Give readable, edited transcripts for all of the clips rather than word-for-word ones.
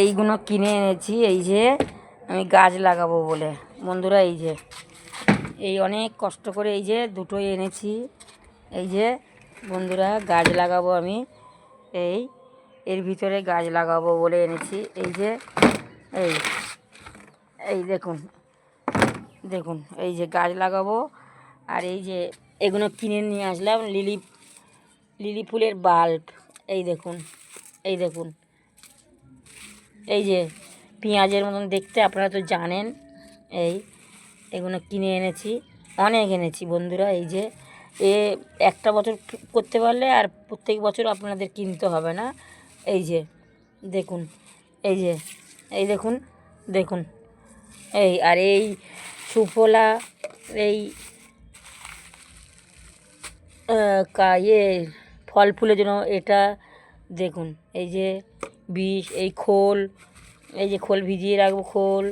এইগুলো কিনে এনেছি, এই যে আমি গাছ লাগাবো বলে বন্ধুরা। এই যে এই অনেক কষ্ট করে এই যে দুটোই এনেছি, এই যে বন্ধুরা গাছ লাগাবো আমি, এর ভিতরে গাছ লাগাবো বলে এনেছি। এই যে এই এই দেখুন দেখুন এই যে গাছ লাগাবো। আর এই যে এগুলো কিনে নিয়ে আসলাম, লিলি ফুলের বাল্ব। এই দেখুন এই দেখুন এই যে পেঁয়াজের মতন দেখতে, আপনারা তো জানেন। এগুলো কিনে এনেছি, অনেক এনেছি বন্ধুরা। এই যে একটা বছর করতে পারলে আর প্রত্যেক বছর আপনাদের কিনতে হবে না। এই যে দেখুন এই যে এই দেখুন দেখুন আর এই সুফলা এই ফল ফুলের জন্য এটা দেখুন। এই যে বিষ, এই খোল, এই যে খোল ভিজিয়ে রাখবো, খোল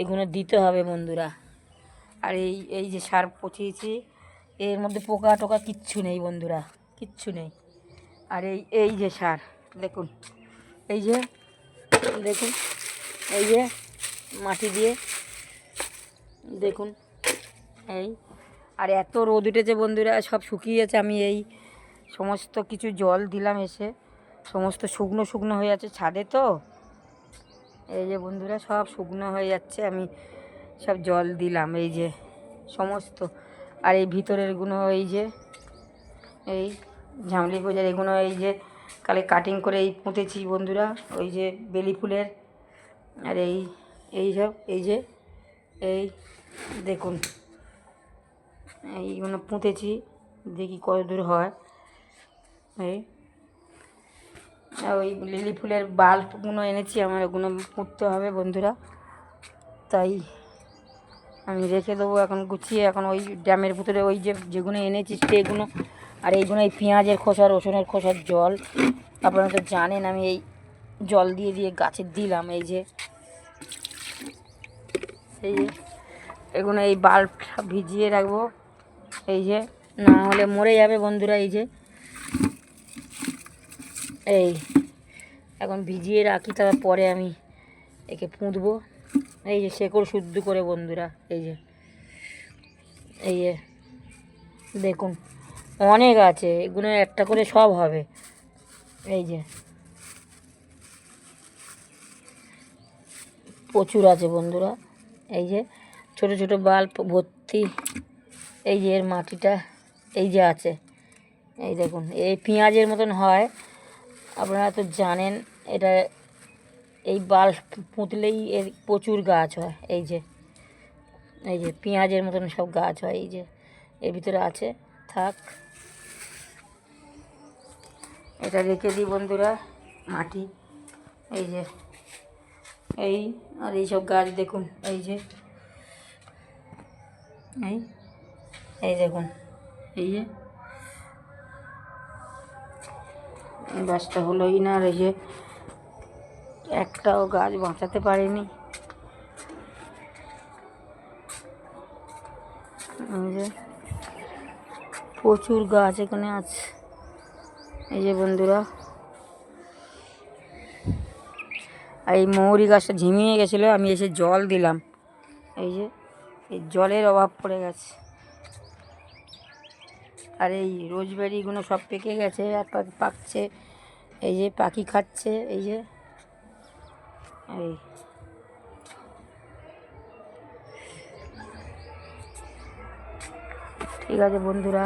এগুলো দিতে হবে বন্ধুরা। আর এই যে সার পচিয়েছি, এর মধ্যে পোকা টোকা কিচ্ছু নেই বন্ধুরা, কিচ্ছু নেই। আর এই যে সার দেখুন, এই যে দেখুন এই যে মাটি দিয়ে দেখুন আর এত রোদ উঠেছে বন্ধুরা, সব শুকিয়েছে। আমি এই সমস্ত কিছু জল দিলাম, এসে সমস্ত শুকনো শুকনো হয়ে যাচ্ছে ছাদে। তো এই যে বন্ধুরা সব শুকনো হয়ে যাচ্ছে, আমি সব জল দিলাম এই যে সমস্ত। আর এই ভিতরেরগুলো এই যে এই ঝামলি গোজার এগুলো এই যে কালে কাটিং করে এই পুঁতেছি বন্ধুরা, ওই যে বেলি ফুলের। আর এই সব এই যে এই দেখুন এইগুলো পুঁতেছি, দেখি কত দূর হয়। ওই লিলি ফুলের বাল্বগুলো এনেছি, আমার ওগুলো পুঁততে হবে বন্ধুরা। তাই আমি রেখে দেবো এখন গুছিয়ে। এখন ওই ড্রামের ভিতরে ওই যেগুলো এনেছি সেগুলো, আর এইগুলো এই পেঁয়াজের খোসা, রসুনের খোসার জল, আপনারা তো জানেন। আমি এই জল দিয়ে দিয়ে গাছে দিলাম। এই যে এগুলো এই বাল্বটা ভিজিয়ে রাখবো, এই যে না হলে মরে যাবে বন্ধুরা। এই যে এখন ভিজিয়ে রাখি, তারপরে আমি একে পুঁতবো। এই যে শেকড় শুদ্ধ করে বন্ধুরা, এই যে দেখুন অনেক আছে, এগুলো একটা করে সব হবে। এই যে প্রচুর আছে বন্ধুরা, এই যে ছোট ছোট বাল্ব ভর্তি। এই যে এর মাটিটা এই যে আছে, এই দেখুন এই পেঁয়াজের মতন হয়, আপনারা তো জানেন। এটা এই বাল্ব পুঁতলেই এর প্রচুর গাছ হয়। এই যে পেঁয়াজের মতন সব গাছ হয়। এই যে এর ভিতরে আছে, থাক এটা রেখে দিই বন্ধুরা মাটি। এই যে আর এইসব গাছ দেখুন, এই যে এই দেখুন এই যে গাছটা হলোই না। আর এই যে একটাও গাছ বাঁচাতে পারিনি। এই যে প্রচুর গাছ এখানে আছে। এই যে বন্ধুরা, আর এই মৌরি গাছটা ঝিমিয়ে গেছিলো, আমি এসে জল দিলাম। এই যে এই জলের অভাব পড়ে গেছে। আর এই রোজবেরিগুলো সব পেকে গেছে, আর পাকছে। এই যে পাখি খাচ্ছে। এই যে ঠিক আছে বন্ধুরা।